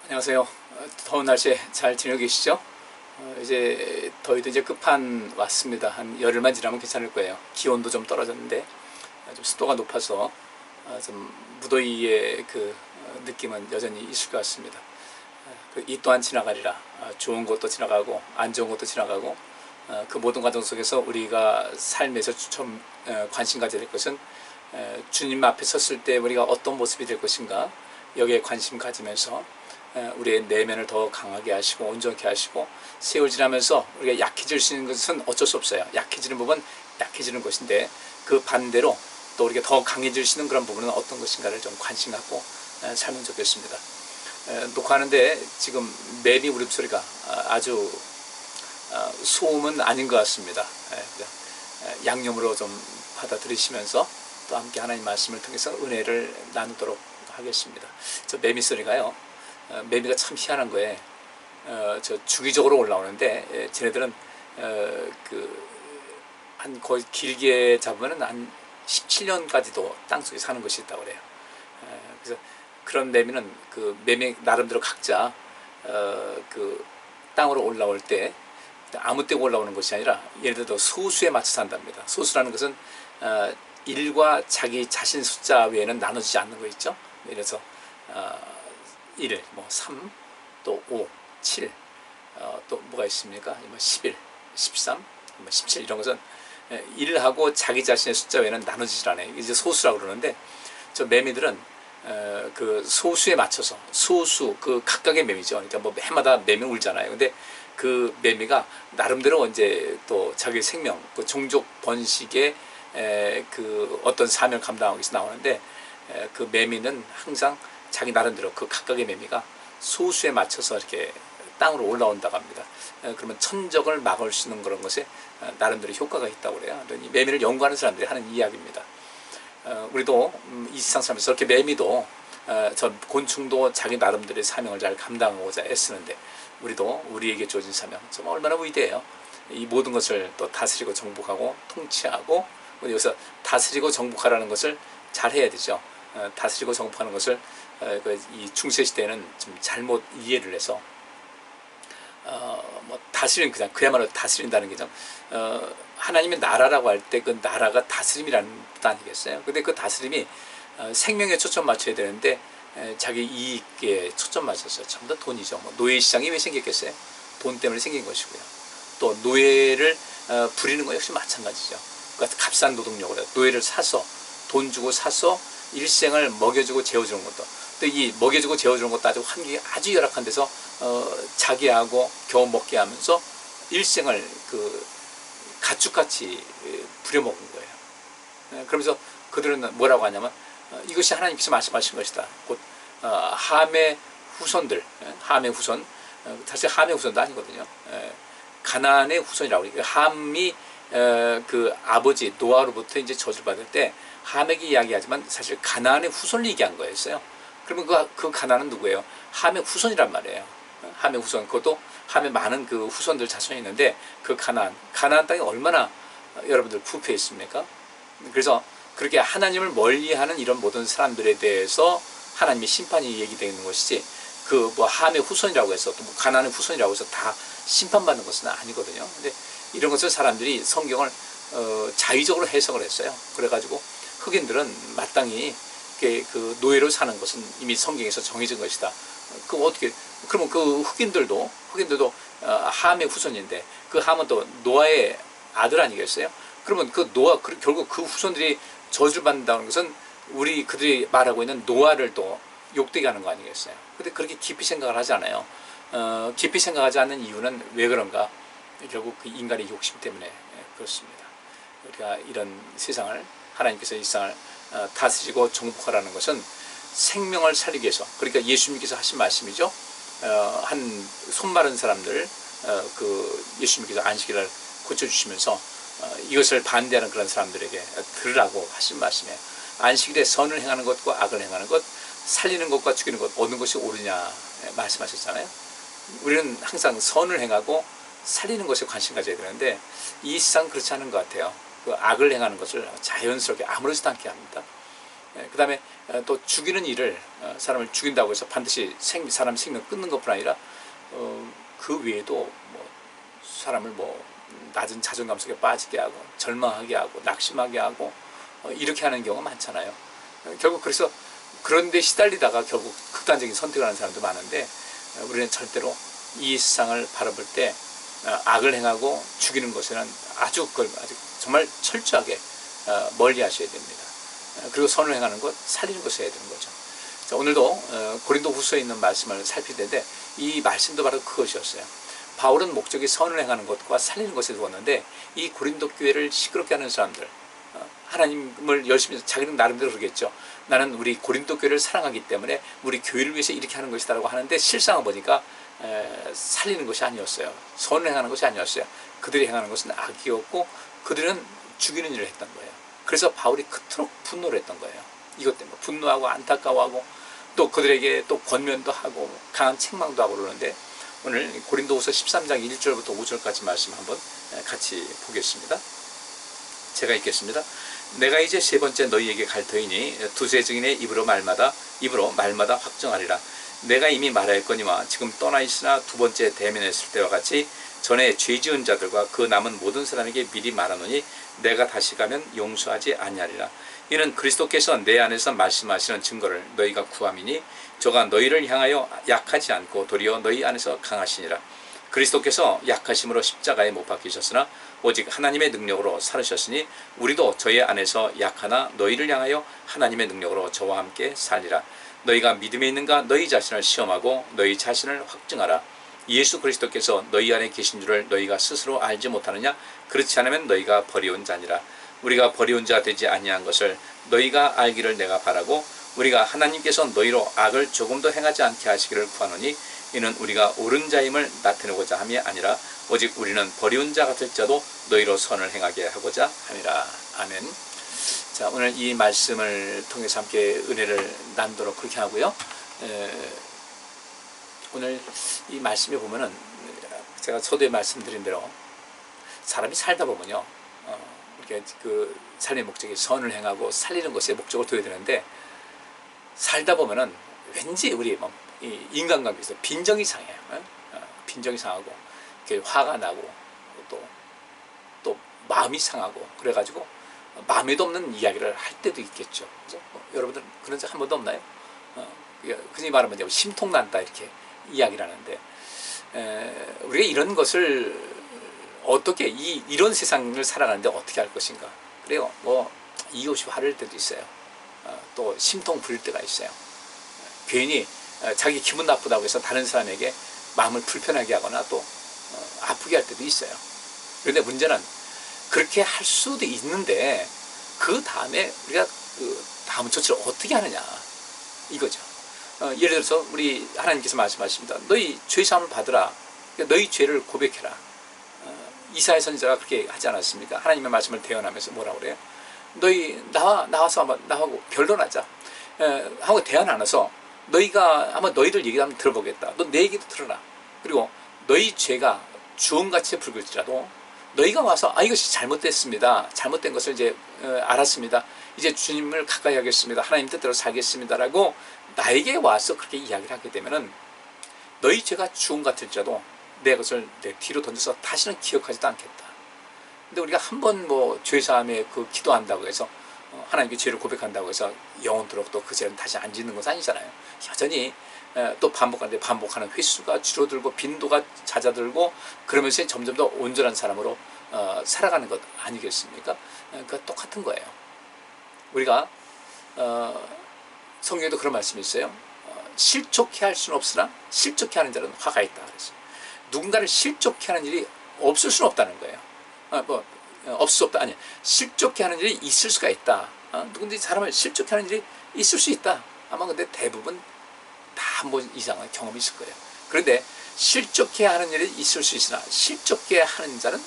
안녕하세요. 더운 날씨에 잘 지내고 계시죠? 이제 더위도 이제 끝판 왔습니다. 한 열흘만 지나면 괜찮을 거예요. 기온도 좀 떨어졌는데 좀 습도가 높아서 좀 무더위의 그 느낌은 여전히 있을 것 같습니다. 이 또한 지나가리라. 좋은 것도 지나가고 안 좋은 것도 지나가고 그 모든 과정 속에서 우리가 삶에서 좀 관심 가져야 될 것은 주님 앞에 섰을 때 우리가 어떤 모습이 될 것인가, 여기에 관심 가지면서 우리의 내면을 더 강하게 하시고 온전케 하시고, 세월 지나면서 우리가 약해질 수 있는 것은 어쩔 수 없어요. 약해지는 부분 약해지는 것인데, 그 반대로 또 우리가 더 강해질 수 있는 그런 부분은 어떤 것인가를 좀 관심 갖고 살면 좋겠습니다. 녹화하는데 지금 매미 울음소리가 아주 소음은 아닌 것 같습니다. 양념으로 좀 받아들이시면서 또 함께 하나님 말씀을 통해서 은혜를 나누도록 하겠습니다. 저 매미 소리가요, 매미가 참 희한한 거에 저 주기적으로 올라오는데, 쟤네들은 한 거의 길게 잡으면 한 17년까지도 땅속에 사는 것이 있다고 그래요. 그래서 그런 매미는 그 매미 나름대로 각자 그 땅으로 올라올 때 아무 때고 올라오는 것이 아니라, 예를 들어 소수에 맞춰서 한답니다. 소수라는 것은 1과 자기 자신 숫자 외에는 나눠지지 않는 거 있죠. 예를 들어서 1, 3, 또 5, 7, 또 뭐가 있습니까? 11, 13, 17 이런 것은 1하고 자기 자신의 숫자 외에는 나눠지질 않아요. 이제 소수라고 그러는데, 저 매미들은 그 소수에 맞춰서, 소수 그 각각의 매미죠. 그러니까 뭐 해마다 매미 울잖아요. 근데 그 매미가 나름대로 이제 또 자기 생명, 그 종족 번식의 그 어떤 사명을 감당하기 위해서 나오는데, 그 매미는 항상 자기 나름대로 그 각각의 매미가 소수에 맞춰서 이렇게 땅으로 올라온다고 합니다. 그러면 천적을 막을 수 있는 그런 것에 나름대로 효과가 있다고 그래요. 이 매미를 연구하는 사람들이 하는 이야기입니다. 우리도 이 세상 살면서 이렇게 매미도 저 곤충도 자기 나름대로의 사명을 잘 감당하고자 애쓰는데, 우리도 우리에게 주어진 사명 정말 얼마나 위대해요. 이 모든 것을 또 다스리고 정복하고 통치하고, 여기서 다스리고 정복하라는 것을 잘 해야 되죠. 다스리고 정복하는 것을 이 중세 시대에는 좀 잘못 이해를 해서 뭐 다스리는, 그야말로 다스린다는 게 좀 하나님의 나라라고 할 때 그 나라가 다스림이라는 뜻 아니겠어요? 근데 그 다스림이 생명에 초점 맞춰야 되는데 자기 이익에 초점 맞춰서 전부 다 돈이죠. 뭐 노예 시장이 왜 생겼겠어요? 돈 때문에 생긴 것이고요. 또 노예를 부리는 거 역시 마찬가지죠. 그러니까 값싼 노동력으로 노예를 사서, 돈 주고 사서 일생을 먹여주고 재워주는 것도, 또 이 먹여주고 재워주는 것도 아주 환경이 아주 열악한 데서 자기하고 겨우 먹게 하면서 일생을 그 가축같이 부려먹은 거예요. 그러면서 그들은 뭐라고 하냐면, 이것이 하나님께서 말씀하신 것이다. 곧 함의 후손들, 함의 후손, 사실 함의 후손도 아니거든요. 가나안의 후손이라고 그래요. 함이 그 아버지 노아로부터 이제 저주를 받을 때 함에게 이야기하지만 사실 가나안의 후손을 얘기한 거였어요. 그러면 그 가나안은 누구예요? 함의 후손이란 말이에요. 함의 후손, 그것도 함에 많은 그 후손들 자손이 있는데, 그 가나안 땅이 얼마나 여러분들 부패했습니까? 그래서 그렇게 하나님을 멀리하는 이런 모든 사람들에 대해서 하나님의 심판이 얘기되는 것이지, 그 뭐 함의 후손이라고 해서 또 뭐 가나안의 후손이라고 해서 다 심판받는 것은 아니거든요. 근데 이런 것을 사람들이 성경을 자의적으로 해석을 했어요. 그래가지고 흑인들은 마땅히 그 노예로 사는 것은 이미 성경에서 정해진 것이다. 그러면 그 흑인들도 함의 후손인데, 그 함은 또 노아의 아들 아니겠어요? 그러면 그 노아, 결국 그 후손들이 저주를 받는다는 것은 그들이 말하고 있는 노아를 또 욕되게 하는 거 아니겠어요? 근데 그렇게 깊이 생각을 하지 않아요. 깊이 생각하지 않는 이유는 왜 그런가? 결국 그 인간의 욕심 때문에 그렇습니다. 우리가 이런 세상을, 하나님께서 이 세상을 다스리고 정복하라는 것은 생명을 살리기 위해서, 그러니까 예수님께서 하신 말씀이죠. 한 손 마른 사람들, 그 예수님께서 안식일을 고쳐주시면서 이것을 반대하는 그런 사람들에게 들으라고 하신 말씀이에요. 안식일에 선을 행하는 것과 악을 행하는 것, 살리는 것과 죽이는 것, 어느 것이 옳으냐 말씀하셨잖아요. 우리는 항상 선을 행하고 살리는 것에 관심 가져야 되는데, 이 세상은 그렇지 않은 것 같아요. 그 악을 행하는 것을 자연스럽게 아무렇지도 않게 합니다. 그 다음에 또 죽이는 일을 사람을 죽인다고 해서 반드시 사람 생명 끊는 것뿐 아니라 그 외에도 뭐 사람을 뭐 낮은 자존감 속에 빠지게 하고 절망하게 하고 낙심하게 하고 이렇게 하는 경우가 많잖아요. 결국 그래서 그런 데 시달리다가 결국 극단적인 선택을 하는 사람도 많은데 우리는 절대로 이 세상을 바라볼 때 악을 행하고 죽이는 것에는 아주 정말 철저하게 멀리 하셔야 됩니다. 그리고 선을 행하는 것, 살리는 것을 해야 되는 거죠. 자, 오늘도 고린도 후서에 있는 말씀을 살피는데 이 말씀도 바로 그것이었어요. 바울은 목적이 선을 행하는 것과 살리는 것에 두었는데 이 고린도 교회를 시끄럽게 하는 사람들, 하나님을 열심히 자기는 나름대로 그러겠죠. 나는 우리 고린도 교회를 사랑하기 때문에 우리 교회를 위해서 이렇게 하는 것이다라고 하는데 실상을 보니까 살리는 것이 아니었어요. 선을 행하는 것이 아니었어요. 그들이 행하는 것은 악이었고 그들은 죽이는 일을 했던 거예요. 그래서 바울이 그토록 분노를 했던 거예요. 이것 때문에 분노하고 안타까워하고 또 그들에게 또 권면도 하고 강한 책망도 하고 그러는데 오늘 고린도후서 13장 1절부터 5절까지 말씀 한번 같이 보겠습니다. 제가 읽겠습니다. 내가 이제 세 번째 너희에게 갈 터이니 두세 증인의 입으로 말마다 확정하리라. 내가 이미 말하였거니와 지금 떠나 있으나 두 번째 대면했을 때와 같이 전에 죄 지은 자들과 그 남은 모든 사람에게 미리 말하노니 내가 다시 가면 용서하지 아니하리라. 이는 그리스도께서 내 안에서 말씀하시는 증거를 너희가 구함이니 저가 너희를 향하여 약하지 않고 도리어 너희 안에서 강하시니라. 그리스도께서 약하심으로 십자가에 못 박히셨으나 오직 하나님의 능력으로 살으셨으니 우리도 저의 안에서 약하나 너희를 향하여 하나님의 능력으로 저와 함께 살리라. 너희가 믿음에 있는가 너희 자신을 시험하고 너희 자신을 확증하라. 예수 그리스도께서 너희 안에 계신 줄을 너희가 스스로 알지 못하느냐? 그렇지 않으면 너희가 버리온 자니라. 우리가 버리온 자 되지 아니한 것을 너희가 알기를 내가 바라고 우리가 하나님께서 너희로 악을 조금도 행하지 않게 하시기를 구하노니 이는 우리가 옳은 자임을 나타내고자 함이 아니라 오직 우리는 버리온 자 같을 자도 너희로 선을 행하게 하고자 함이라. 아멘. 자, 오늘 이 말씀을 통해서 함께 은혜를 나누도록 그렇게 하고요. 오늘 이 말씀에 보면은 제가 서두에 말씀드린 대로 사람이 살다 보면요, 이렇게 그 삶의 목적이 선을 행하고 살리는 것에 목적을 둬야 되는데 살다 보면은 왠지 우리 이 인간관계에서 빈정이 상해요. 빈정이 상하고 이렇게 화가 나고 또 마음이 상하고 그래가지고 마음에도 없는 이야기를 할 때도 있겠죠. 그죠? 여러분들 그런 적 한 번도 없나요? 그냥 말하면 심통난다 이렇게 이야기를 하는데 우리가 이런 것을 어떻게 이런 세상을 살아가는데 어떻게 할 것인가. 그래요. 뭐 이웃이 화를 낼 때도 있어요. 또 심통 부릴 때가 있어요. 괜히 자기 기분 나쁘다고 해서 다른 사람에게 마음을 불편하게 하거나 또 아프게 할 때도 있어요. 그런데 문제는 그렇게 할 수도 있는데 그 다음에 우리가 그 다음 조치를 어떻게 하느냐 이거죠. 예를 들어서 우리 하나님께서 말씀하십니다. 너희 죄사함을 받으라. 그러니까 너희 죄를 고백해라. 이사야 선지자가 그렇게 하지 않았습니까? 하나님의 말씀을 대언하면서 뭐라고 그래요? 너희 나와서 한번 나하고 변론하자. 하고 대안 안 해서 너희가 한번 너희들 얘기 한번 들어보겠다. 너 내 얘기도 들어라. 그리고 너희 죄가 주홍같이 붉을지라도 너희가 와서 이것이 잘못됐습니다. 잘못된 것을 이제 알았습니다. 이제 주님을 가까이 하겠습니다. 하나님 뜻대로 살겠습니다라고 나에게 와서 그렇게 이야기를 하게 되면은 너희 죄가 주홍 같을지라도 내 것을 내 뒤로 던져서 다시는 기억하지도 않겠다. 근데 우리가 한번 뭐 죄사함에 그 기도한다고 해서 하나님께 죄를 고백한다고 해서 영원토록 또 그 죄는 다시 안 짓는 것은 아니잖아요. 여전히 또 반복하는데 반복하는 횟수가 줄어들고 빈도가 잦아들고 그러면서 점점 더 온전한 사람으로 살아가는 것 아니겠습니까? 그러니까 똑같은 거예요. 우리가 성경에도 그런 말씀이 있어요. 실족해 할 수는 없으나 실족해 하는 자는 화가 있다 그랬어요. 누군가를 실족해 하는 일이 없을 수는 없다는 거예요. 없을 수 없다. 아니, 실족해 하는 일이 있을 수가 있다. 누군지 사람을 실족해 하는 일이 있을 수 있다. 아마 근데 대부분 다 한 번 이상은 경험이 있을 거예요. 그런데 실족해 하는 일이 있을 수 있으나 실족해 하는 자는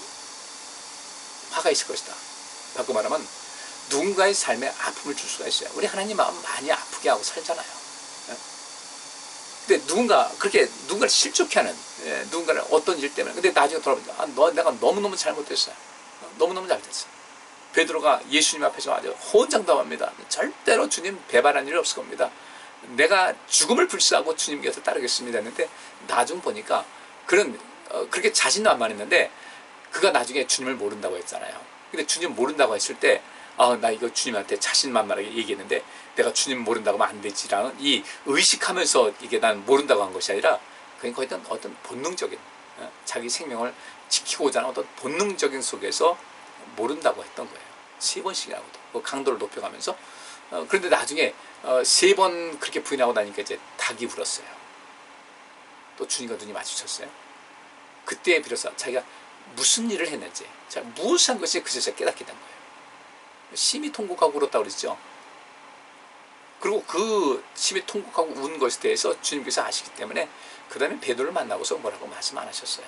화가 있을 것이다. 바꿔 말하면 누군가의 삶에 아픔을 줄 수가 있어요. 우리 하나님 마음 많이 아프게 하고 살잖아요. 근데 누군가를 실족해 하는, 누군가를 어떤 일 때문에, 근데 나중에 돌아보니까 내가 너무너무 잘못했어요. 너무너무 잘못했어. 베드로가 예수님 앞에서 아주 호언장담합니다. 절대로 주님 배반한 일이 없을 겁니다. 내가 죽음을 불사하고 주님 곁에 따르겠습니다 했는데, 나중 보니까 그렇게 자신만만했는데 그가 나중에 주님을 모른다고 했잖아요. 근데 주님 모른다고 했을 때, 나 이거 주님한테 자신만만하게 얘기했는데 내가 주님 모른다고 하면 안 되지라는 이 의식하면서 이게 난 모른다고 한 것이 아니라, 그러니까 어떤 본능적인, 자기 생명을 지키고자 하는 어떤 본능적인 속에서 모른다고 했던 거예요. 3번씩이라고도 그 강도를 높여가면서. 그런데 나중에 3번 그렇게 부인하고 나니까 이제 닭이 울었어요. 또 주님과 눈이 마주쳤어요. 그때에 비로소 자기가 무슨 일을 했는지, 자, 무엇을 한 것이 그제서 깨닫게 된 거예요. 심히 통곡하고 울었다고 그랬죠. 그리고 그 심히 통곡하고 운 것에 대해서 주님께서 아시기 때문에 그 다음에 베드로를 만나고서 뭐라고 말씀 안 하셨어요.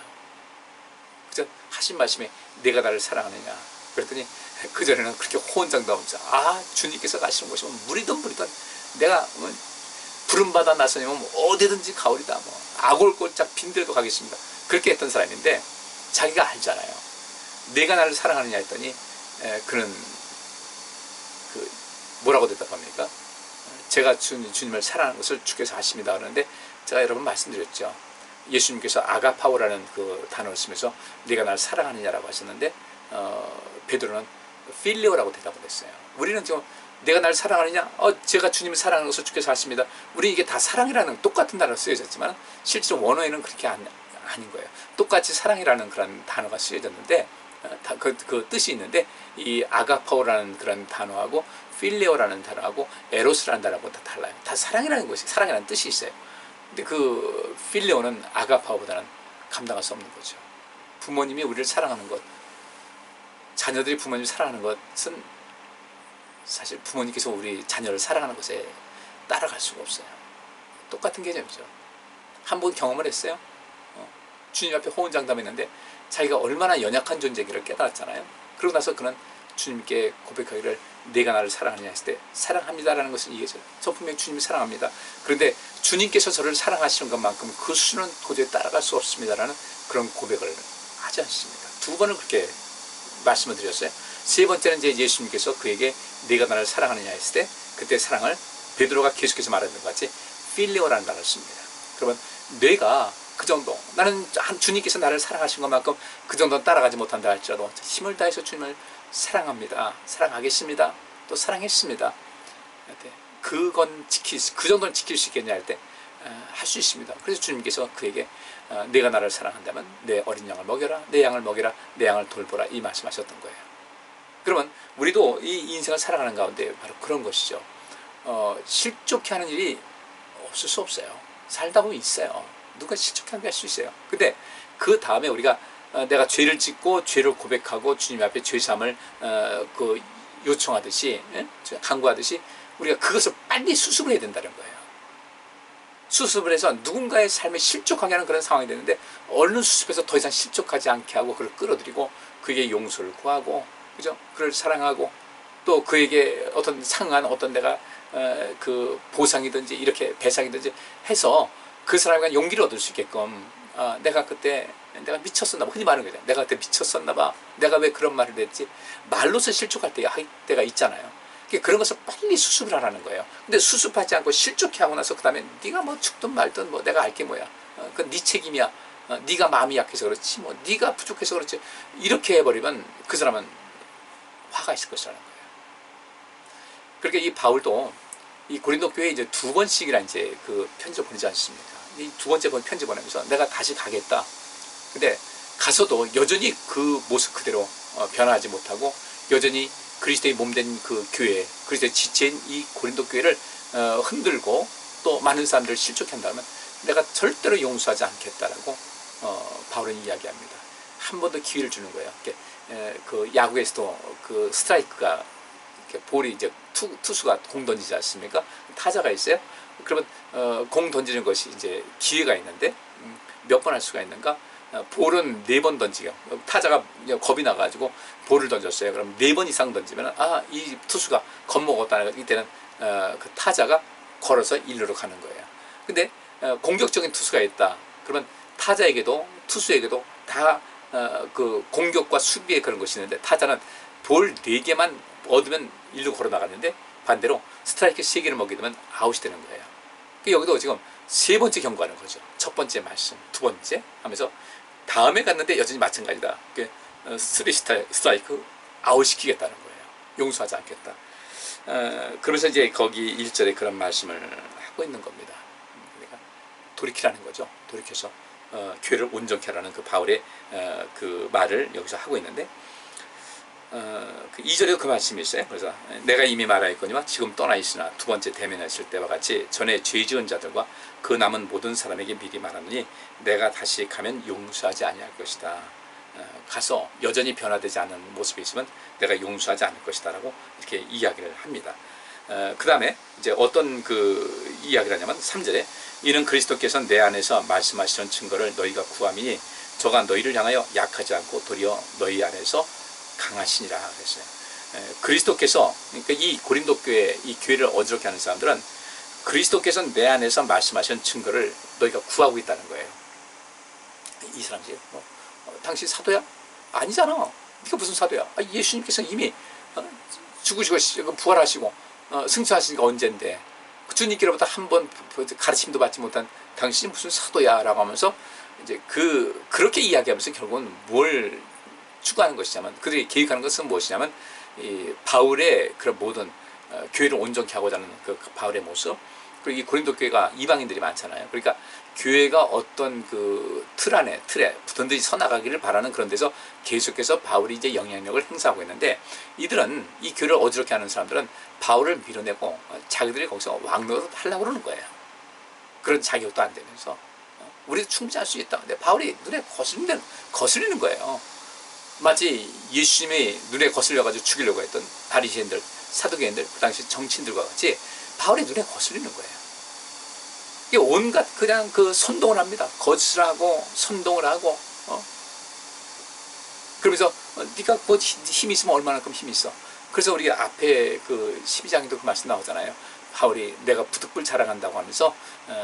그래서 하신 말씀에 내가 나를 사랑하느냐 그랬더니, 그전에는 그렇게 호언장담하면서 주님께서 가시는 곳이면 물이든 내가 부름받아 나서면 어디든지 가오리다, 악올골짝 빈들도 가겠습니다, 그렇게 했던 사람인데, 자기가 알잖아요. 내가 나를 사랑하느냐 했더니 그는 뭐라고 대답합니까? 제가 주님을 사랑하는 것을 주께서 아십니다 그러는데, 제가 여러분 말씀드렸죠. 예수님께서 아가파오라는 그 단어를 쓰면서 네가 나를 사랑하느냐라고 하셨는데, 베드로는 필레오라고 대답을 했어요. 우리는 지금 내가 나를 사랑하느냐, 제가 주님을 사랑하는 것을 주께서 아십니다. 우리 이게 다 사랑이라는 똑같은 단어가 쓰여졌지만 실제로 원어에는 그렇게 아닌 거예요. 똑같이 사랑이라는 그런 단어가 쓰여졌는데, 그 뜻이 있는데, 이 아가파오라는 그런 단어하고 필레오라는 단어하고 에로스라는 단어하고 다 달라요. 다 사랑이라는 것이, 사랑이라는 뜻이 있어요. 근데 그 필레오는 아가파오보다는 감당할 수 없는 거죠. 부모님이 우리를 사랑하는 것, 자녀들이 부모님을 사랑하는 것은 사실 부모님께서 우리 자녀를 사랑하는 것에 따라갈 수가 없어요. 똑같은 개념이죠. 한번 경험을 했어요. 주님 앞에 호언장담했는데 자기가 얼마나 연약한 존재기를 깨달았잖아요. 그러고 나서 그는 주님께 고백하기를 내가 나를 사랑하느냐 했을 때, 사랑합니다라는 것은 이게 저 분명히 주님이 사랑합니다. 그런데 주님께서 저를 사랑하시는 것만큼 그 수는 도저히 따라갈 수 없습니다라는 그런 고백을 하지 않습니다. 2번을 그렇게 말씀을 드렸어요. 3번째는 이제 예수님께서 그에게 네가 나를 사랑하느냐 했을 때, 그때 사랑을 베드로가 계속해서 말하는 것 같이 필레오라는 단어를 씁니다. 그러면 내가 그 정도, 나는 주님께서 나를 사랑하신 것만큼 그 정도는 따라가지 못한다 할지라도 힘을 다해서 주님을 사랑합니다, 사랑하겠습니다, 또 사랑했습니다, 그 정도는 지킬 수 있겠냐 할 때 할 수 있습니다. 그래서 주님께서 그에게 내가 나를 사랑한다면 내 어린 양을 먹여라, 내 양을 먹여라, 내 양을 돌보라, 이 말씀하셨던 거예요. 그러면 우리도 이 인생을 살아가는 가운데 바로 그런 것이죠. 실족해 하는 일이 없을 수 없어요. 살다 보면 있어요. 누가 실족해 하게 할 수 있어요. 근데 그 다음에 우리가 내가 죄를 짓고 죄를 고백하고 주님 앞에 죄사함을 요청하듯이, 간구하듯이 우리가 그것을 빨리 수습을 해야 된다는 거예요. 수습을 해서 누군가의 삶에 실족하게 하는 그런 상황이 되는데, 얼른 수습해서 더 이상 실족하지 않게 하고 그를 끌어들이고 그에게 용서를 구하고, 그죠? 그를 사랑하고, 또 그에게 어떤 상한 어떤 내가 그 보상이든지 이렇게 배상이든지 해서 그 사람과 용기를 얻을 수 있게끔, 내가 그때 내가 미쳤었나 봐, 흔히 말하는 거죠. 내가 그때 미쳤었나 봐, 내가 왜 그런 말을 했지, 말로서 실족할 때가 있잖아요. 그런 것을 빨리 수습을 하라는 거예요. 근데 수습하지 않고 실족해 하고 나서 그 다음에 네가 뭐 죽든 말든 뭐 내가 알게 뭐야, 그건 네 책임이야, 네가 마음이 약해서 그렇지, 뭐 네가 부족해서 그렇지, 이렇게 해버리면 그 사람은 화가 있을 것이라는 거예요. 그러니까 이 바울도 이 고린도 교회에 이제 2번씩이나 이제 그 편지를 보내지 않습니까? 이 2번째 편지 보내면서 내가 다시 가겠다. 근데 가서도 여전히 그 모습 그대로 변화하지 못하고, 여전히 그리스도의 몸된 그 교회, 그리스도의 지체인 이 고린도 교회를 흔들고 또 많은 사람들을 실족해 한다면 내가 절대로 용서하지 않겠다라고 바울은 이야기합니다. 한 번 더 기회를 주는 거예요. 그 야구에서도 그 스트라이크가, 볼이 이제 투수가 공 던지지 않습니까? 타자가 있어요. 그러면 공 던지는 것이 이제 기회가 있는데 몇 번 할 수가 있는가? 볼은 4번 던지게, 타자가 겁이 나가지고 볼을 던졌어요. 그럼 4번 이상 던지면 이 투수가 겁먹었다는, 이때는 그 타자가 걸어서 1루로 가는 거예요. 근데 공격적인 투수가 있다. 그러면 타자에게도 투수에게도 다 그 공격과 수비의 그런 것이 있는데, 타자는 돌 4개만 얻으면 1루 걸어 나갔는데 반대로 스트라이크 3개를 먹게 되면 아웃이 되는 거예요. 여기도 지금 3번째 경고하는 거죠. 첫 번째 말씀, 두 번째 하면서 다음에 갔는데 여전히 마찬가지다. 3 스트라이크 아웃시키겠다는 거예요. 용서하지 않겠다. 그러면서 이제 거기 1절에 그런 말씀을 하고 있는 겁니다. 그러니까 돌이키라는 거죠. 돌이켜서 교회를 온전케 하라는 그 바울의 그 말을 여기서 하고 있는데, 그 2절에 그 말씀이 있어요. 그래서 내가 이미 말하였거니와 지금 떠나 있으나 두 번째 대면하실 때와 같이 전에 죄 지은 자들과 그 남은 모든 사람에게 미리 말하노니 내가 다시 가면 용서하지 아니할 것이다. 가서 여전히 변화되지 않은 모습이 있으면 내가 용서하지 않을 것이다 라고 이렇게 이야기를 합니다. 그 다음에 이제 어떤 그 이야기를 하냐면 3절에 이는 그리스도께서 내 안에서 말씀하시는 증거를 너희가 구함이니 저가 너희를 향하여 약하지 않고 도리어 너희 안에서 강하시니라 그랬어요. 그리스도께서, 그러니까 이 고린도 교회, 이 교회를 어지럽게 하는 사람들은 그리스도께서 내 안에서 말씀하신 증거를 너희가 구하고 있다는 거예요. 이 사람들이 당신 사도야? 아니잖아. 네가 무슨 사도야? 예수님께서 이미 죽으시고 부활하시고 승천하시니까 언젠데 주님께로부터 한 번 가르침도 받지 못한 당신이 무슨 사도야? 라고 하면서 이제 그렇게 이야기하면서 결국은 뭘 추구하는 것이냐면, 그들이 계획하는 것은 무엇이냐면 이 바울의 그런 모든 교회를 온전케 하고자 하는 그 바울의 모습, 그리고 이 고린도 교회가 이방인들이 많잖아요. 그러니까 교회가 어떤 그 틀에 든든히 서나가기를 바라는 그런 데서 계속해서 바울이 이제 영향력을 행사하고 있는데, 이들은, 이 교회를 어지럽게 하는 사람들은 바울을 밀어내고 자기들이 거기서 왕노릇 하려고 그러는 거예요. 그런 자격도 안 되면서 우리도 충분히 할 수 있다. 근데 바울이 눈에 거슬리는 거예요. 마치 예수님이 눈에 거슬려가지고 죽이려고 했던 바리새인들, 사두개인들, 그 당시 정치인들과 같이 바울의 눈에 거슬리는 거예요. 이게 온갖 그냥 그 선동을 합니다. 거짓을 하고 선동을 하고, 그러면서 네가 뭐 힘이 있으면 얼마나큼 힘이 있어. 그래서 우리가 앞에 그 12장에도 그 말씀 나오잖아요. 바울이 내가 부득불 자랑한다고 하면서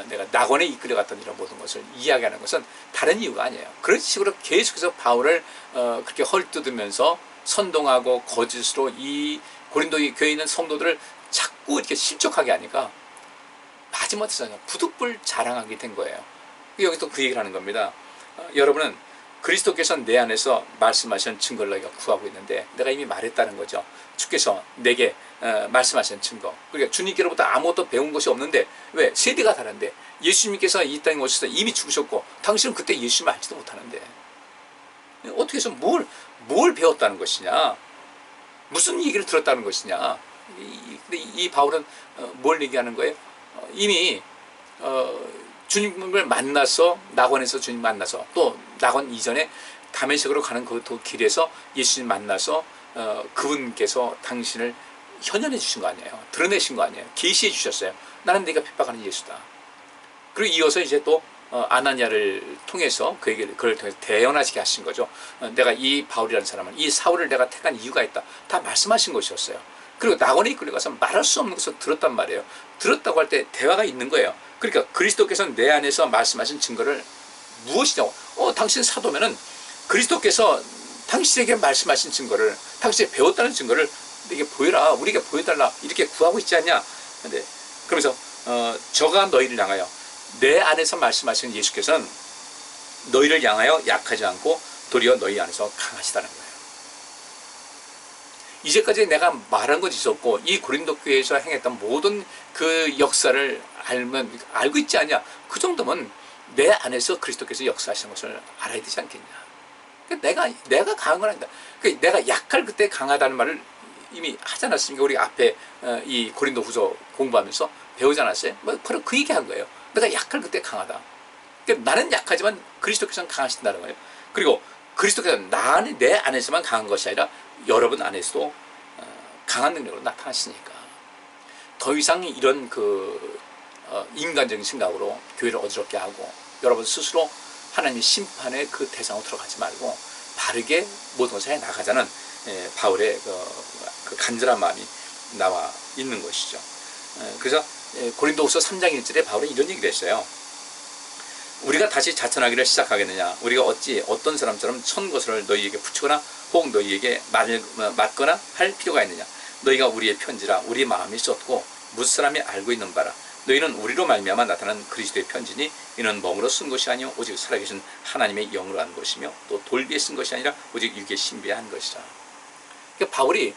내가 낙원에 이끌려갔던 이런 모든 것을 이야기하는 것은 다른 이유가 아니에요. 그런 식으로 계속해서 바울을 그렇게 헐뜯으면서 선동하고 거짓으로 이 고린도 교회에 있는 성도들을 자꾸 이렇게 실족하게 하니까 마지못해서 부득불 자랑하게 된 거예요. 여기 또 그 얘기를 하는 겁니다. 여러분은 그리스도께서 내 안에서 말씀하신 증거를 너희가 구하고 있는데, 내가 이미 말했다는 거죠. 주께서 내게 말씀하신 증거. 그러니까 주님께로부터 아무것도 배운 것이 없는데, 왜? 세대가 다른데 예수님께서 이 땅에 오셔서 이미 죽으셨고 당신은 그때 예수님을 알지도 못하는데 어떻게 해서 뭘 배웠다는 것이냐, 무슨 얘기를 들었다는 것이냐. 근데 이 바울은 뭘 얘기하는 거예요? 이미 주님을 만나서, 낙원에서 주님 만나서, 또 낙원 이전에 다메섹으로 가는 그 길에서 예수님 만나서 그분께서 당신을 현현해 주신 거 아니에요. 드러내신 거 아니에요. 계시해 주셨어요. 나는 네가 핍박하는 예수다. 그리고 이어서 이제 또 아나니아를 통해서 그걸 통해서 대언하시게 하신 거죠. 내가 이 바울이라는 사람은, 이 사울을 내가 택한 이유가 있다. 다 말씀하신 것이었어요. 그리고 낙원에 이끌려가서 말할 수 없는 것을 들었단 말이에요. 들었다고 할 때 대화가 있는 거예요. 그러니까 그리스도께서 내 안에서 말씀하신 증거를 무엇이냐고. 당신 사도면은 그리스도께서 당신에게 말씀하신 증거를, 당신이 배웠다는 증거를 내게 보여라, 우리에게 보여달라, 이렇게 구하고 있지 않냐. 근데 그러면서 저가 너희를 향하여, 내 안에서 말씀하신 예수께서는 너희를 향하여 약하지 않고 도리어 너희 안에서 강하시다는 거예요. 이제까지 내가 말한 것이 있었고, 이 고린도 교회에서 행했던 모든 그 역사를 알고 있지 않냐. 그 정도면 내 안에서 그리스도께서 역사하시는 것을 알아야 되지 않겠냐. 내가 강한 건 아니다. 내가 약할 그때 강하다는 말을 이미 하지 않았습니까? 우리 앞에 이 고린도 후서 공부하면서 배우지 않았어요? 바로 그 얘기한 거예요. 내가 약할 그때 강하다. 나는 약하지만 그리스도께서는 강하신다는 거예요. 그리고 그리스도께서 내 안에서만 강한 것이 아니라 여러분 안에서도 강한 능력으로 나타나시니까 더 이상 이런 인간적인 생각으로 교회를 어지럽게 하고 여러분 스스로 하나님의 심판의 그 대상으로 들어가지 말고 바르게 모든 것을 해 나가자는 바울의 그 간절한 마음이 나와 있는 것이죠. 그래서 고린도후서 3장 1절에 바울은 이런 얘기를 했어요. 우리가 다시 자천하기를 시작하겠느냐. 우리가 어찌 어떤 사람처럼 천 것을 너희에게 붙이거나 혹 너희에게 맞거나 할 필요가 있느냐. 너희가 우리의 편지라 우리 마음이 쏟고 무슨 사람이 알고 있는 바라. 너희는 우리로 말미암아 나타난 그리스도의 편지니 이는 멍으로 쓴 것이 아니요 오직 살아계신 하나님의 영으로 한 것이며 또 돌비에 쓴 것이 아니라 오직 육에 신비에 한 것이라. 그러니까 바울이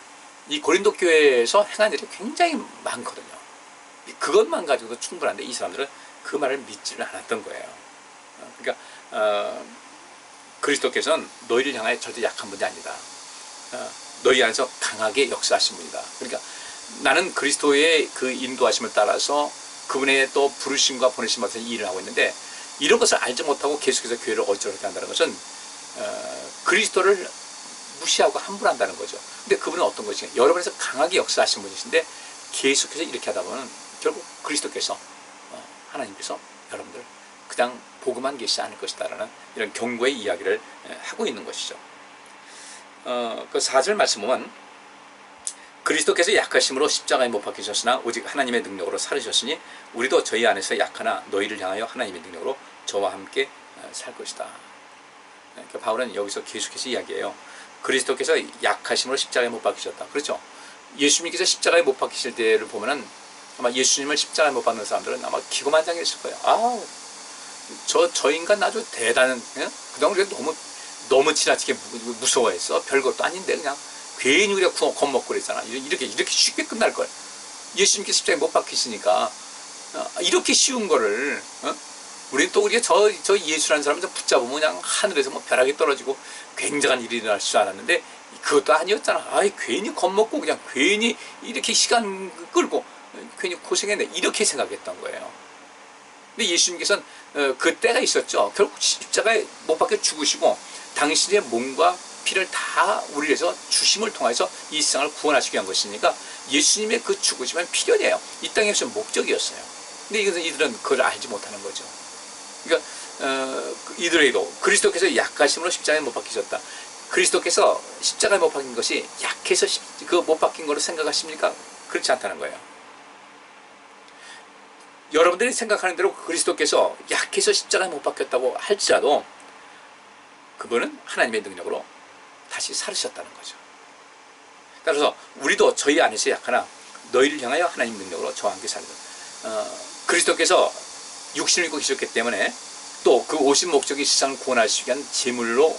이 고린도 교회에서 행한 일이 굉장히 많거든요. 그것만 가지고도 충분한데 이 사람들은 그 말을 믿지를 않았던 거예요. 그러니까 그리스도께서는 너희를 향하여 절대 약한 분이 아니다. 너희 안에서 강하게 역사하신 분이다. 그러니까 나는 그리스도의 그 인도하심을 따라서 그분의 또 부르심과 보내심 받아서 일을 하고 있는데 이런 것을 알지 못하고 계속해서 교회를 어지럽게 한다는 것은 그리스도를 무시하고 함부한다는 거죠. 근데 그분은 어떤 것이냐? 여러분에서 강하게 역사하신 분이신데 계속해서 이렇게 하다 보면 결국 그리스도께서 하나님께서 여러분들 그냥 복음만 계시지 않을 것이다라는 이런 경고의 이야기를 하고 있는 것이죠. 그 4절 말씀 보면 그리스도께서 약하심으로 십자가에 못 박히셨으나 오직 하나님의 능력으로 살으셨으니 우리도 저희 안에서 약하나 너희를 향하여 하나님의 능력으로 저와 함께 살 것이다. 그러니까 바울은 여기서 계속해서 이야기해요. 그리스도께서 약하심으로 십자가에 못 박히셨다. 그렇죠? 예수님께서 십자가에 못 박히실 때를 보면은 아마 예수님을 십자가에 못 박는 사람들은 아마 기고만장했을 거예요. 아우, 저 인간 아주 대단한, 그동안 우리가 너무 지나치게 무서워했어. 별것도 아닌데 그냥 괜히 우리가 겁먹고 그랬잖아. 이렇게 쉽게 끝날 걸. 예수님께 십자가에 못 박히시니까 이렇게 쉬운 거를 우리는 또 우리가 저 예수라는 사람을 붙잡으면 그냥 하늘에서 뭐 벼락이 떨어지고 굉장한 일이 일어날 줄 알았는데 그것도 아니었잖아. 아이 괜히 겁먹고 그냥 괜히 이렇게 시간 끌고 괜히 고생했네 이렇게 생각했던 거예요. 근데 예수님께서는 그 때가 있었죠. 결국 십자가에 못 박혀 죽으시고 당신의 몸과 피를 다 우리를 위해서 주심을 통해서 이 세상을 구원하시기 위한 것이니까 예수님의 그 죽으심은 필연이에요. 이 땅에서 목적이었어요. 근데 이들은 그걸 알지 못하는 거죠. 그러니까 이들에게도 그리스도께서 약하심으로 십자가에 못 박히셨다. 그리스도께서 십자가에 못 박힌 것이 약해서 그 못 박힌 거로 생각하십니까? 그렇지 않다는 거예요. 여러분들이 생각하는 대로 그리스도께서 약해서 십자가에 못 박혔다고 할지라도 그분은 하나님의 능력으로 다시 살으셨다는 거죠. 따라서 우리도 저희 안에서 약하나 너희를 향하여 하나님 능력으로 저와 함께 살다. 그리스도께서 육신을 입고 계셨기 때문에 또 그 오신 목적이 세상을 구원하시기 위한 제물로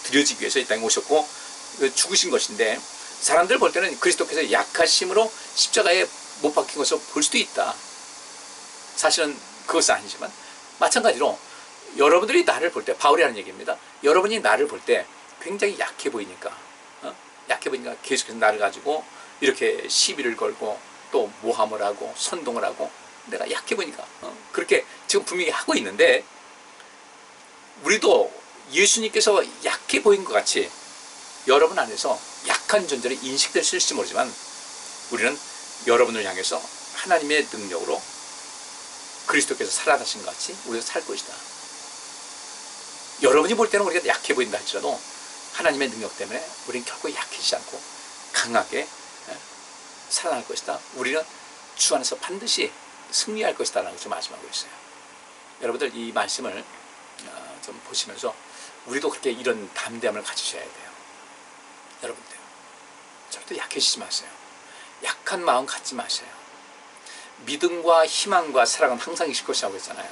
드려지기 위해서 이 땅에 오셨고 죽으신 것인데 사람들 볼 때는 그리스도께서 약하심으로 십자가에 못 박힌 것으로 볼 수도 있다. 사실은 그것은 아니지만 마찬가지로 여러분들이 나를 볼 때 바울이 하는 얘기입니다. 여러분이 나를 볼 때 굉장히 약해 보이니까 계속해서 나를 가지고 이렇게 시비를 걸고 또 모함을 하고 선동을 하고 내가 약해 보이니까 그렇게 지금 분명히 하고 있는데 우리도 예수님께서 약해 보인 것 같이 여러분 안에서 약한 존재를 인식될지 모르지만 우리는 여러분을 향해서 하나님의 능력으로 그리스도께서 살아나신 것 같이 우리가 살 것이다. 여러분이 볼 때는 우리가 약해 보인다 할지라도 하나님의 능력 때문에 우리는 결코 약해지지 않고 강하게 살아날 것이다. 우리는 주 안에서 반드시 승리할 것이다 라는 것을 말씀하고 있어요. 여러분들 이 말씀을 좀 보시면서 우리도 그렇게 이런 담대함을 가지셔야 돼요. 여러분들 절대 약해지지 마세요. 약한 마음 갖지 마세요. 믿음과 희망과 사랑은 항상 있을 것이라고 했잖아요.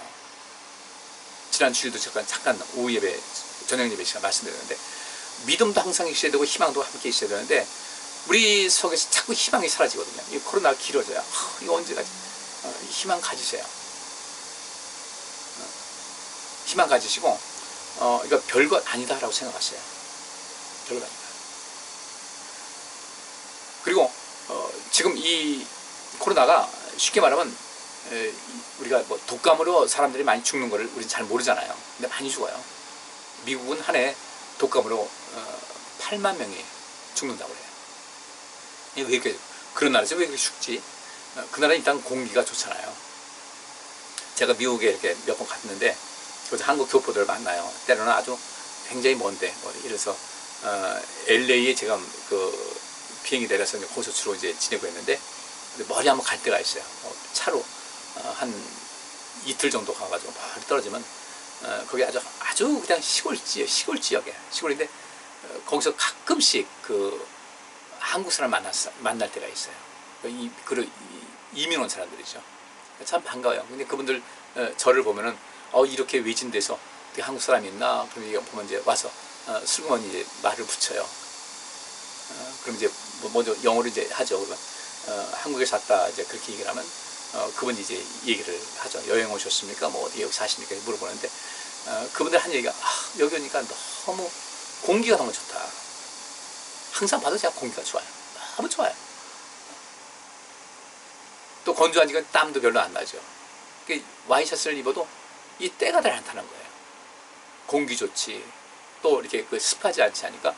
지난 주일도 잠깐 오후 예배, 저녁 예배 시간 말씀드렸는데 믿음도 항상 있어야 되고 희망도 함께 있어야 되는데 우리 속에서 자꾸 희망이 사라지거든요. 이 코로나가 길어져요. 이거 언제까지? 희망 가지세요. 희망 가지시고 이거 별것 아니다라고 생각하세요. 별것 아니다. 그리고 지금 이 코로나가 쉽게 말하면 우리가 뭐 독감으로 사람들이 많이 죽는 거를 우리는 잘 모르잖아요. 근데 많이 죽어요. 미국은 한 해 독감으로 8만 명이 죽는다고 해요. 왜 이렇게 그런 나라에서 왜 이렇게 죽지? 그 나라는 일단 공기가 좋잖아요. 제가 미국에 이렇게 몇 번 갔는데 거기서 한국 교포들을 만나요. 때로는 아주 굉장히 먼데 이래서 LA에 제가 그 비행기 내려서 거기서 주로 이제 지내고 있는데 머리 한번 갈 때가 있어요. 차로 한 이틀 정도 가가지고 멀리 떨어지면 거기 아주 그냥 시골 지역에 시골인데 거기서 가끔씩 그 한국 사람 만날 때가 있어요. 이민 온 사람들이죠. 참 반가워요. 근데 그분들 저를 보면은 이렇게 외진데서 어떻게 한국 사람이 있나? 그럼 보면 이제 와서 슬그머니 이제 말을 붙여요. 그럼 이제 먼저 영어로 이제 하죠. 그러면 한국에서 왔다 이제 그렇게 얘기를 하면 그분이 이제 얘기를 하죠. 여행 오셨습니까? 뭐 어디 여기 사십니까? 물어보는데 그분들 한 얘기가 여기 오니까 너무 공기가 너무 좋다. 항상 봐도 제가 공기가 좋아요. 너무 좋아요. 또 건조하니까 땀도 별로 안 나죠. 와이셔츠를 입어도 이 때가 잘 안 타는 거예요. 공기 좋지. 또 이렇게 습하지 않지 하니까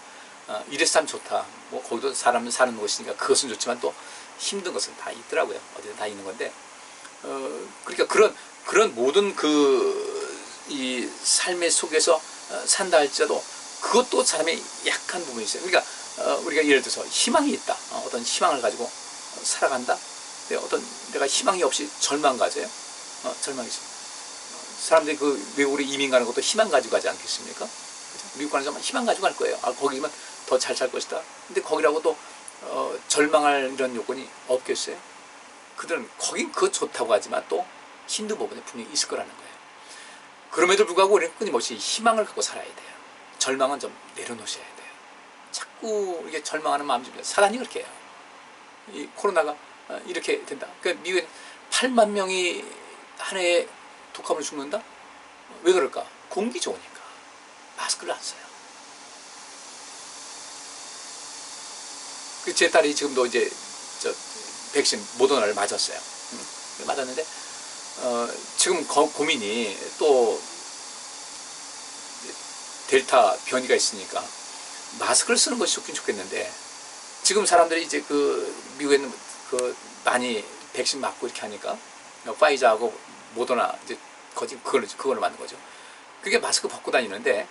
이래서 참 좋다. 뭐 거기도 사람 사는 곳이니까 그것은 좋지만 또 힘든 것은 다 있더라고요. 어디든 다 있는 건데 그러니까 그런 모든 이 삶의 속에서 산다 할지라도 그것도 사람의 약한 부분이 있어요. 그러니까 우리가 예를 들어서 희망이 있다. 어떤 희망을 가지고 살아간다. 근데 내가 희망이 없이 절망 가져요. 절망이 있어. 사람들이 그 외국으로 이민 가는 것도 희망 가지고 가지 않겠습니까? 미국 가는 사람은 희망 가지고 갈 거예요. 거기면 더 잘 살 것이다. 근데 거기라고도 절망할 이런 요건이 없겠어요? 그들은 거긴 그거 좋다고 하지만 또 힘든 부분이 분명히 있을 거라는 거예요. 그럼에도 불구하고 우리는 끊임없이 희망을 갖고 살아야 돼요. 절망은 좀 내려놓으셔야 돼요. 자꾸 이게 절망하는 마음 좀 사단이 그렇게 해요. 이 코로나가 이렇게 된다. 그러니까 미국에 8만 명이 한 해에 독감으로 죽는다? 왜 그럴까? 공기 좋으니까. 마스크를 안 써요. 제 딸이 지금도 이제 백신 모더나를 맞았어요. 맞았는데 지금 고민이 또 델타 변이가 있으니까 마스크를 쓰는 것이 좋긴 좋겠는데 지금 사람들이 이제 미국에는 많이 백신 맞고 이렇게 하니까 파이자하고 모더나 이제 그걸로 맞는 거죠. 그게 마스크 벗고 다니는데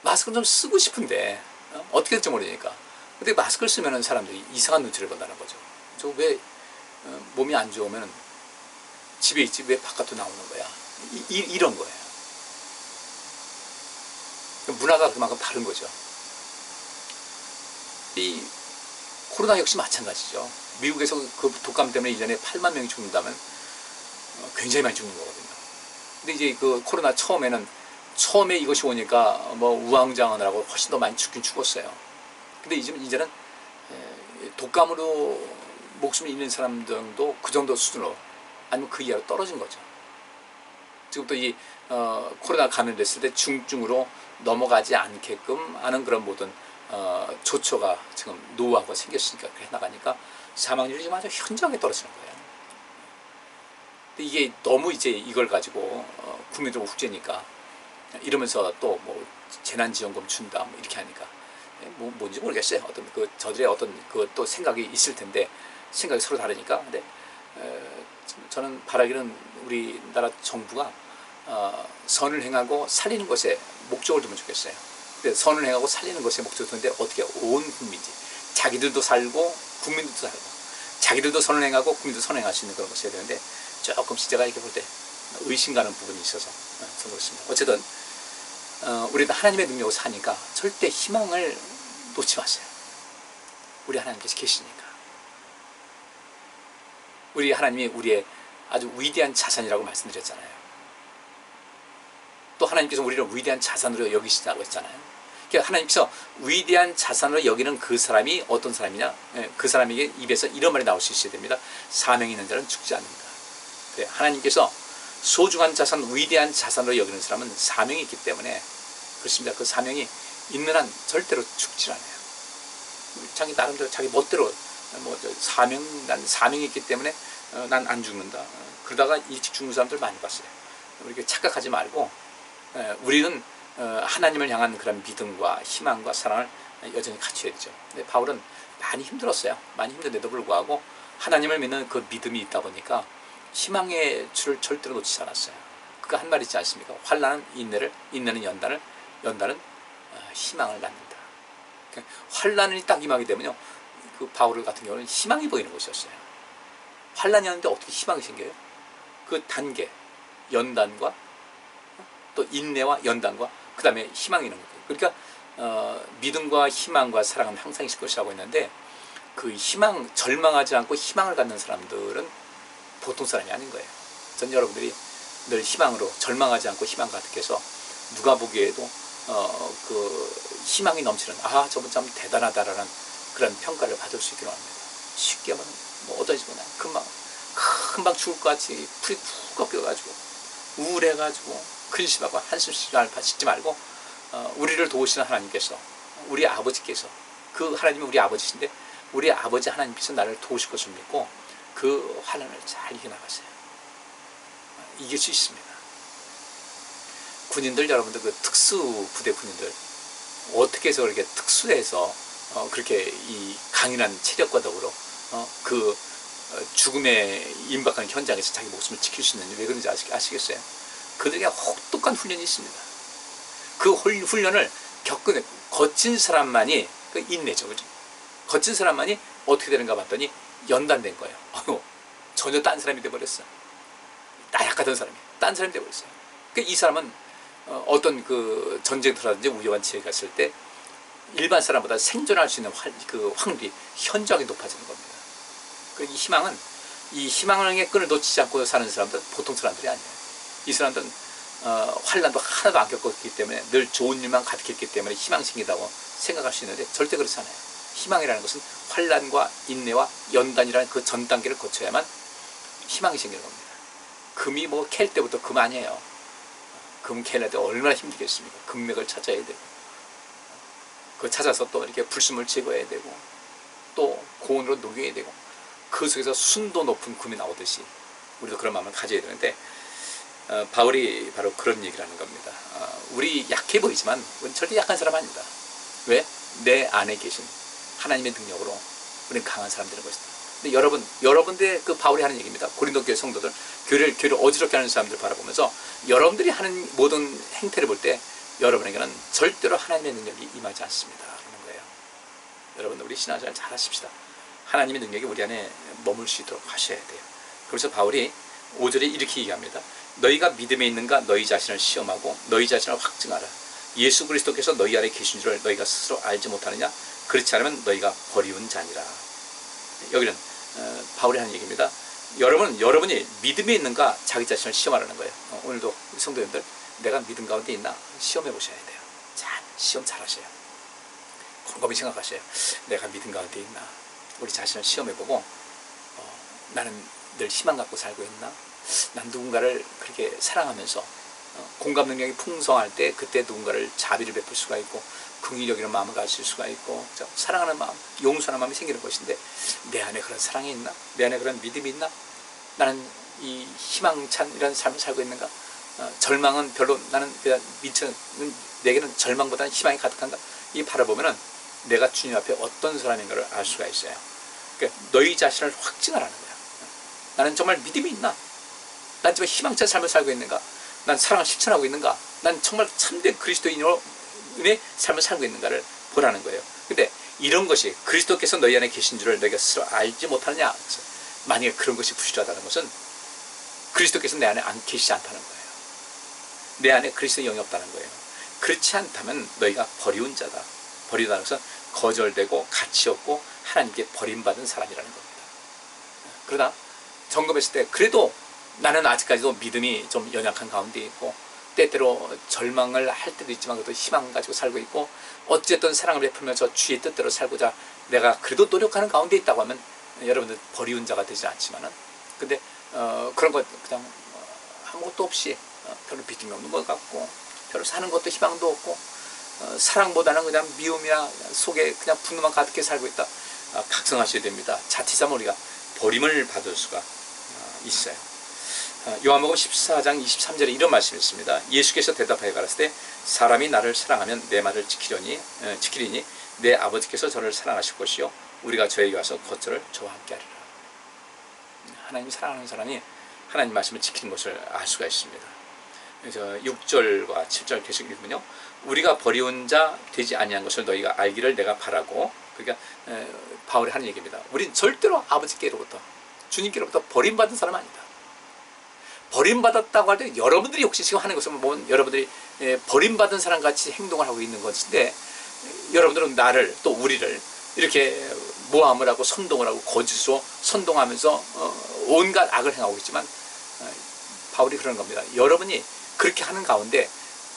마스크는 좀 쓰고 싶은데 어떻게 될지 모르니까. 근데 마스크를 쓰면은 사람들이 이상한 눈치를 본다는 거죠. 저 왜 몸이 안 좋으면 집에 있지 왜 바깥으로 나오는 거야? 이런 거예요. 문화가 그만큼 다른 거죠. 이 코로나 역시 마찬가지죠. 미국에서 그 독감 때문에 1년에 8만 명이 죽는다면 굉장히 많이 죽는 거거든요. 근데 이제 그 코로나 처음에 이것이 오니까 뭐 우왕좌왕하느라고 훨씬 더 많이 죽긴 죽었어요. 근데 이제는 독감으로 목숨을 잃는 사람들도 그 정도 수준으로 아니면 그 이하로 떨어진 거죠. 지금부터 이 코로나 감염됐을 때 중증으로 넘어가지 않게끔 하는 그런 모든 조처가 지금 노하우가 생겼으니까 그렇게 나가니까 사망률이 지금 아주 현저하게 떨어지는 거예요. 근데 이게 너무 이제 이걸 가지고 국민적으로 국제니까 이러면서 또 뭐 재난지원금 준다 뭐 이렇게 하니까 뭔지 모르겠어요. 저들의 또 생각이 있을 텐데 생각이 서로 다르니까. 근데 저는 바라기는 우리나라 정부가 선을 행하고 살리는 것에 목적을 두면 좋겠어요. 근데 선을 행하고 살리는 것에 목적을 두는데 어떻게 온 국민이 자기들도 살고 국민들도 살고 자기들도 선을 행하고 국민도 선행할 수 있는 그런 것이 해야 되는데 조금씩 제가 이렇게 볼 때 의심 가는 부분이 있어서 저는 그렇습니다. 어쨌든 우리는 하나님의 능력으로 사니까 절대 희망을 놓지 마세요. 우리 하나님께서 계시니까. 우리 하나님이 우리의 아주 위대한 자산이라고 말씀드렸잖아요. 또 하나님께서 우리를 위대한 자산으로 여기시다고 했잖아요. 그러니까 하나님께서 위대한 자산으로 여기는 그 사람이 어떤 사람이냐? 그 사람에게 입에서 이런 말이 나올 수 있어야 됩니다. 사명이 있는 자는 죽지 않는다. 하나님께서 소중한 자산, 위대한 자산으로 여기는 사람은 사명이 있기 때문에 그렇습니다. 그 사명이 있는 한 절대로 죽지 않아요. 자기 나름대로 자기 멋대로 난 사명이 있기 때문에 난 안 죽는다. 그러다가 일찍 죽는 사람들 많이 봤어요. 우리가 착각하지 말고 우리는 하나님을 향한 그런 믿음과 희망과 사랑을 여전히 갖춰야 되죠. 근데 바울은 많이 힘들었어요. 많이 힘든데도 불구하고 하나님을 믿는 그 믿음이 있다 보니까 희망의 줄을 절대로 놓치지 않았어요. 그가 한 말 있지 않습니까? 환난은 인내를, 인내는 연단을, 연단은 희망을 낳는다. 그러니까 환난이 딱 임하게 되면요, 그 바울 같은 경우는 희망이 보이는 것이었어요. 환난이 왔는데 어떻게 희망이 생겨요? 그 단계, 연단과 또 인내와 연단과 그 다음에 희망이 있는 거예요. 그러니까 믿음과 희망과 사랑은 항상 있을 것이라고 했는데 그 절망하지 않고 희망을 갖는 사람들은 보통 사람이 아닌 거예요. 전 여러분들이 늘 희망으로 절망하지 않고 희망 가득해서 누가 보기에도 희망이 넘치는 저분 참 대단하다라는 그런 평가를 받을 수 있기로 합니다. 쉽게 말하면 얻어지고 금방 죽을 것 같이 풀이 푹 꺾여가지고 우울해가지고 근심하고 한숨씩 짓지 말고 우리를 도우시는 하나님께서 우리 아버지께서 그 하나님이 우리 아버지신데 우리 아버지 하나님께서 나를 도우실 것을 믿고 그 환난을 잘 이겨나가세요. 이길 수 있습니다. 군인들 여러분들 그 특수부대 군인들 어떻게 해서 그렇게 특수해서 그렇게 이 강인한 체력과 더불어 죽음에 임박하는 현장에서 자기 목숨을 지킬 수 있는지 왜 그런지 아시겠어요? 그들에게 혹독한 훈련이 있습니다. 그 훈련을 겪은 거친 사람만이 인내죠, 그죠? 거친 사람만이 어떻게 되는가 봤더니 연단된 거예요. 전혀 딴 사람이 돼버렸어. 나약하던 사람이 딴 사람이 돼버렸어요. 이 사람은 어떤 그 전쟁터라든지 위험한 지역에 갔을 때 일반 사람보다 생존할 수 있는 확률이 현저하게 높아지는 겁니다. 이 희망의 끈을 놓치지 않고 사는 사람들은 보통 사람들이 아니에요. 이 사람들은 환난도 하나도 안 겪었기 때문에 늘 좋은 일만 가득했기 때문에 희망이 생긴다고 생각할 수 있는데 절대 그렇지 않아요. 희망이라는 것은 환난과 인내와 연단이라는 그 전 단계를 거쳐야만 희망이 생기는 겁니다. 금이 캘 때부터 금 아니에요. 금 캐낼 때 얼마나 힘들겠습니까? 금맥을 찾아야 되고 그 찾아서 또 이렇게 불순물 제거해야 되고 또 고온으로 녹여야 되고 그 속에서 순도 높은 금이 나오듯이 우리도 그런 마음을 가져야 되는데 바울이 바로 그런 얘기를 하는 겁니다. 우리 약해 보이지만 우리는 절대 약한 사람 아닙니다. 왜? 내 안에 계신 하나님의 능력으로 우리는 강한 사람들인 것이다. 근데 여러분들의 그 바울이 하는 얘기입니다. 고린도 교회 성도들, 교회를 어지럽게 하는 사람들 바라보면서 여러분들이 하는 모든 행태를 볼 때 여러분에게는 절대로 하나님의 능력이 임하지 않습니다. 그러는 거예요. 여러분들 우리 신앙생활 잘 하십시다. 하나님의 능력이 우리 안에 머물 수 있도록 하셔야 돼요. 그래서 바울이 5절에 이렇게 얘기합니다. 너희가 믿음에 있는가 너희 자신을 시험하고 너희 자신을 확증하라. 예수 그리스도께서 너희 안에 계신 줄을 너희가 스스로 알지 못하느냐? 그렇지 않으면 너희가 버리운 자니라. 여기는 바울이 하는 얘기입니다. 여러분이 믿음에 있는가 자기 자신을 시험하라는 거예요. 오늘도 성도님들 내가 믿음 가운데 있나 시험해 보셔야 돼요. 시험 잘 하셔요. 곰곰이 생각하셔요. 내가 믿음 가운데 있나 우리 자신을 시험해 보고 나는 늘 희망 갖고 살고 있나? 난 누군가를 그렇게 사랑하면서 공감 능력이 풍성할 때 그때 누군가를 자비를 베풀 수가 있고 긍휼력이라는 마음을 가질 수가 있고 사랑하는 마음, 용서하는 마음이 생기는 것인데 내 안에 그런 사랑이 있나? 내 안에 그런 믿음이 있나? 나는 이 희망찬 이런 삶을 살고 있는가? 절망은 별로 나는 내게는 절망보다는 희망이 가득한가? 이 바라보면은 내가 주님 앞에 어떤 사람인가를 알 수가 있어요. 그러니까 너희 자신을 확증하라는 거야. 나는 정말 믿음이 있나? 난 정말 희망찬 삶을 살고 있는가? 난 사랑을 실천하고 있는가? 난 정말 참된 그리스도인의 삶을 살고 있는가를 보라는 거예요. 근데 이런 것이 그리스도께서 너희 안에 계신 줄을 너희가 스스로 알지 못하느냐? 만약에 그런 것이 부실하다는 것은 그리스도께서 내 안에 안 계시지 않다는 거예요. 내 안에 그리스도의 영이 없다는 거예요. 그렇지 않다면 너희가 버리운 자다. 버리다는 것은 거절되고 가치 없고 하나님께 버림받은 사람이라는 겁니다. 그러나 점검했을 때 그래도 나는 아직까지도 믿음이 좀 연약한 가운데 있고 때때로 절망을 할 때도 있지만 그래도 희망 가지고 살고 있고 어쨌든 사랑을 베풀면서 주의 뜻대로 살고자 내가 그래도 노력하는 가운데 있다고 하면 여러분들 버리운 자가 되지 않지만은 근데 그런 것 그냥 아무것도 없이 별로 믿음이 없는 것 같고 별로 사는 것도 희망도 없고 사랑보다는 그냥 미움이나 속에 그냥 분노만 가득해 살고 있다. 각성하셔야 됩니다. 자칫하면 우리가 버림을 받을 수가 있어요. 요한복음 14장 23절에 이런 말씀이 있습니다. 예수께서 대답하여 가라사대 사람이 나를 사랑하면 내 말을 지키리니 내 아버지께서 저를 사랑하실 것이요 우리가 저에게 와서 거처를 저와 함께 하리라. 하나님 사랑하는 사람이 하나님 말씀을 지키는 것을 알 수가 있습니다. 그래서 6절과 7절 계속 읽으면요. 우리가 버리운 자 되지 아니한 것을 너희가 알기를 내가 바라고 그러니까 바울이 하는 얘기입니다. 우린 절대로 아버지께로부터 주님께로부터 버림받은 사람 아니다. 버림받았다고 할 때 여러분들이 혹시 지금 하는 것은 보면 여러분들이 버림받은 사람같이 행동을 하고 있는 것인데 여러분들은 나를 또 우리를 이렇게 모함을 하고 선동을 하고 거짓으로 선동하면서 온갖 악을 행하고 있지만 바울이 그러는 겁니다. 여러분이 그렇게 하는 가운데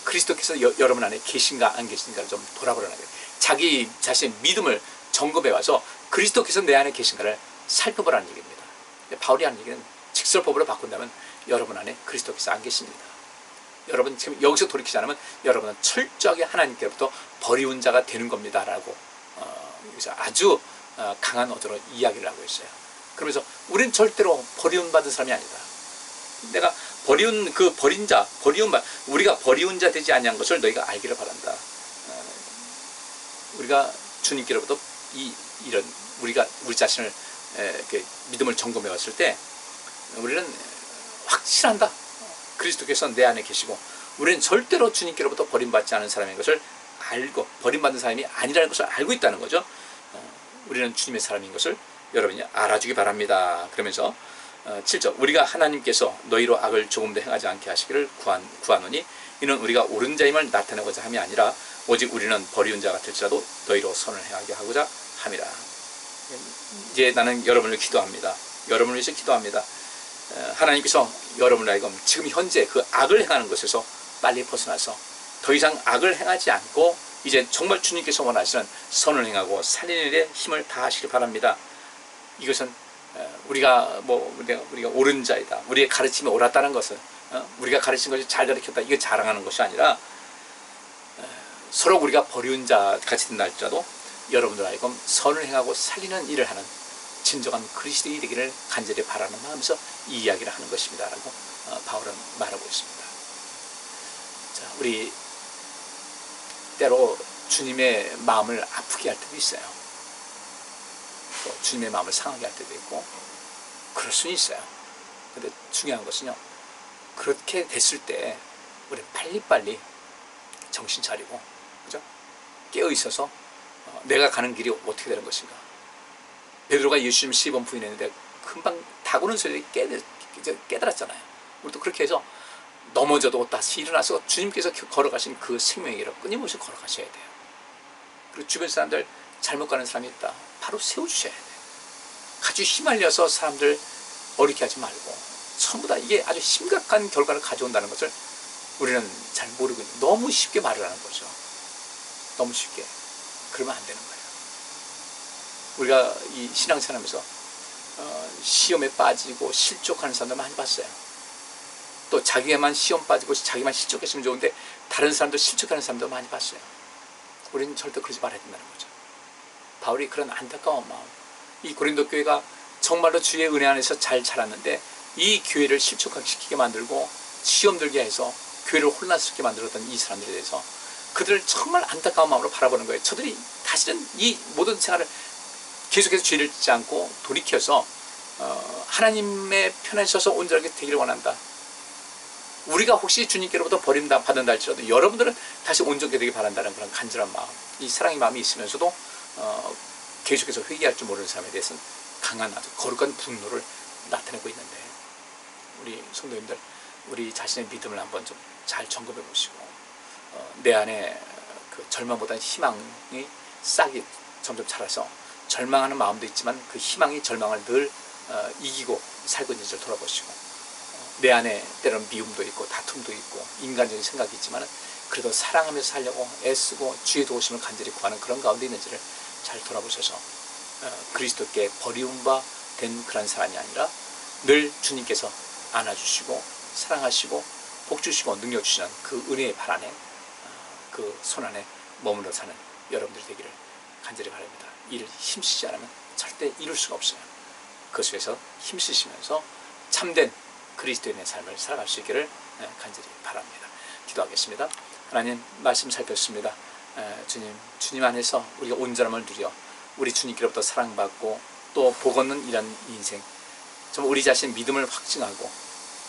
그리스도께서 여러분 안에 계신가 안 계신가를 좀 돌아보라는 거예요. 자기 자신의 믿음을 점검해 와서 그리스도께서 내 안에 계신가를 살펴보라는 얘기입니다. 바울이 하는 얘기는 직설법으로 바꾼다면 여러분 안에 그리스도께서 안 계십니다. 여러분 지금 여기서 돌이키지 않으면 여러분은 철저하게 하나님께로부터 버리운 자가 되는 겁니다 라고 여기서 아주 강한 어조로 이야기를 하고 있어요. 그러면서 우린 절대로 버리운 받은 사람이 아니다. 내가 버리운 그 버린 자, 버리운 바, 우리가 버리운 자 되지 아니한 것을 너희가 알기를 바란다. 우리가 주님께로부터 이런 우리가 우리 자신을 이렇게 믿음을 점검해 왔을 때 우리는 확실한다. 그리스도께서 내 안에 계시고 우리는 절대로 주님께로부터 버림받지 않은 사람인 것을 알고 버림받는 사람이 아니라는 것을 알고 있다는 거죠. 우리는 주님의 사람인 것을 여러분이 알아주기 바랍니다. 그러면서 7절 우리가 하나님께서 너희로 악을 조금도 행하지 않게 하시기를 구하노니 이는 우리가 옳은 자임을 나타내고자 함이 아니라 오직 우리는 버리운 자 같을지라도 너희로 선을 행하게 하고자 함이라. 이제 나는 여러분을 기도합니다. 여러분을 위해서 기도합니다. 하나님께서 여러분을 하여금 지금 현재 그 악을 행하는 것에서 빨리 벗어나서 더 이상 악을 행하지 않고 이제 정말 주님께서 원하시는 선을 행하고 살리는 일에 힘을 다하시길 바랍니다. 이것은 우리가 우리가 옳은 자이다, 우리의 가르침이 옳았다는 것은 우리가 가르친 것이 잘 가르쳤다 이거 자랑하는 것이 아니라 서로 우리가 버리운 자 같이 된다 할지라도 여러분들 하여금 선을 행하고 살리는 일을 하는 진정한 그리스도인이 되기를 간절히 바라는 마음에서 이 이야기를 하는 것입니다 라고 바울은 말하고 있습니다. 자, 우리 때로 주님의 마음을 아프게 할 때도 있어요. 또 주님의 마음을 상하게 할 때도 있고 그럴 수는 있어요. 근데 중요한 것은요, 그렇게 됐을 때 우리 빨리빨리 정신 차리고 그죠? 깨어 있어서 내가 가는 길이 어떻게 되는 것인가. 베드로가 예수님 10번 부인했는데 금방 다구는 소리에 깨달았잖아요. 우리도 그렇게 해서 넘어져도 다시 일어나서 주님께서 걸어가신 그 생명의 길을 끊임없이 걸어가셔야 돼요. 그리고 주변 사람들 잘못 가는 사람이 있다, 바로 세워주셔야 돼요. 아주 휘말려서 사람들 어렵게 하지 말고 전부 다 이게 아주 심각한 결과를 가져온다는 것을 우리는 잘 모르고 너무 쉽게 말을 하는 거죠. 너무 쉽게. 그러면 안 되는 거예요. 우리가 이 신앙생활하면서 시험에 빠지고 실족하는 사람들 많이 봤어요. 또 자기만 시험 빠지고 자기만 실족했으면 좋은데 다른 사람도 실족하는 사람도 많이 봤어요. 우리는 절대 그러지 말아야 된다는 거죠. 바울이 그런 안타까운 마음, 이 고린도 교회가 정말로 주의 은혜 안에서 잘 자랐는데 이 교회를 실족시키게 만들고 시험 들게 해서 교회를 혼란스럽게 만들었던 이 사람들에 대해서 그들을 정말 안타까운 마음으로 바라보는 거예요. 저들이 다시는 이 모든 생활을 계속해서 죄를 짓지 않고 돌이켜서 하나님의 편에 서서 온전하게 되기를 원한다. 우리가 혹시 주님께로부터 버림받는다 할지라도 여러분들은 다시 온전하게 되길 바란다는 그런 간절한 마음, 이 사랑의 마음이 있으면서도 계속해서 회개할 줄 모르는 사람에 대해서는 강한 아주 거룩한 분노를 나타내고 있는데, 우리 성도님들 우리 자신의 믿음을 한번 좀 잘 점검해 보시고 내 안에 그 절망보다는 희망이 싹이 점점 자라서 절망하는 마음도 있지만 그 희망이 절망을 늘 이기고 살고 있는지를 돌아보시고, 내 안에 때로는 미움도 있고 다툼도 있고 인간적인 생각이 있지만 그래도 사랑하면서 살려고 애쓰고 주의 도우심을 간절히 구하는 그런 가운데 있는지를 잘 돌아보셔서 그리스도께 버리운 바 된 그런 사람이 아니라 늘 주님께서 안아주시고 사랑하시고 복주시고 능력 주시는 그 은혜의 발 안에 그 손 안에 머물러 사는 여러분들이 되기를 간절히 바랍니다. 이를 힘쓰지 않으면 절대 이룰 수가 없어요. 그 속에서 힘쓰시면서 참된 그리스도인의 삶을 살아갈 수 있기를 간절히 바랍니다. 기도하겠습니다. 하나님, 말씀 살폈습니다. 주님 안에서 우리가 온전함을 누려 우리 주님께로부터 사랑받고 또 복 얻는 이런 인생, 좀 우리 자신 믿음을 확증하고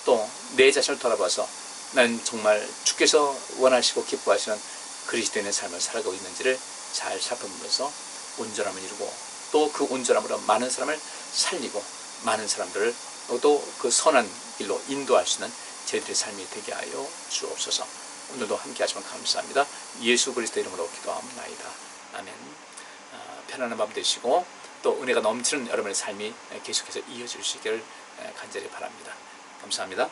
또 내 자신을 돌아봐서 나는 정말 주께서 원하시고 기뻐하시는 그리스도인의 삶을 살아가고 있는지를 잘 살펴보면서 온전함을 이루고 또 그 온전함으로 많은 사람을 살리고 많은 사람들을 또 그 선한 길로 인도할 수 있는 저희들의 삶이 되게 하여 주옵소서. 오늘도 함께 하시면 감사합니다. 예수 그리스도 이름으로 기도합니다. 아멘. 편안한 밤 되시고 또 은혜가 넘치는 여러분의 삶이 계속해서 이어질 수 있기를 간절히 바랍니다. 감사합니다.